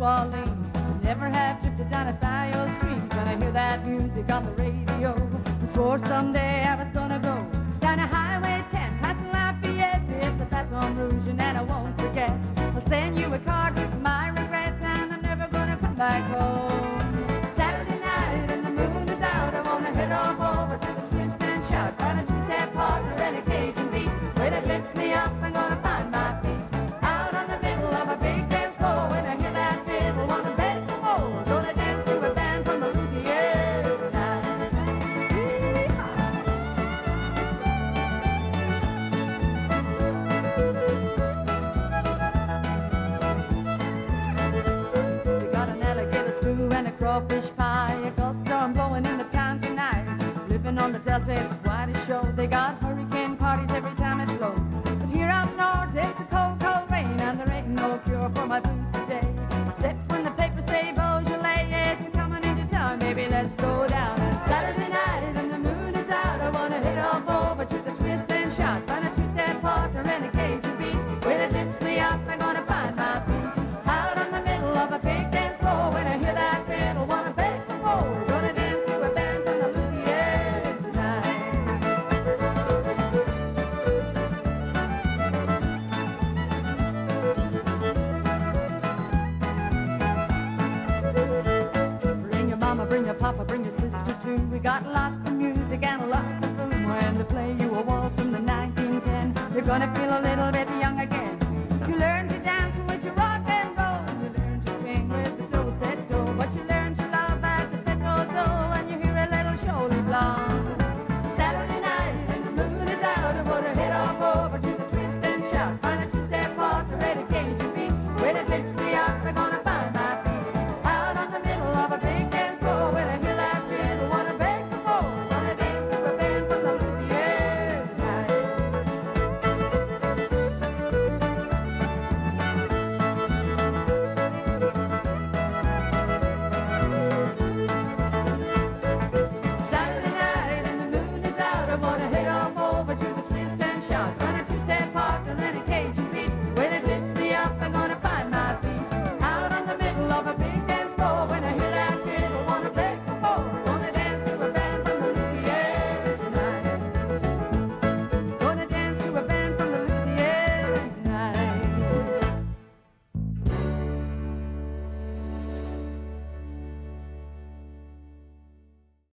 Orleans. Never have drifted down a bayou streams when I hear that music on the radio. I swore someday I was gonna go down a Highway 10, past Lafayette. It's a Baton Rouge and I won't forget. I'll send you a card with my regrets, and I'm never gonna come back home. Saturday night and the moon is out, I wanna head off over to the twist and shout. Find a two-step partner and a Cajun beat. When it lifts me up, I'm gonna find my feet. Out on the middle of a big dance floor, when I hear that fiddle, wanna bet for more. Gonna dance to a band from Louisiana. We got an alligator stew and a crawfish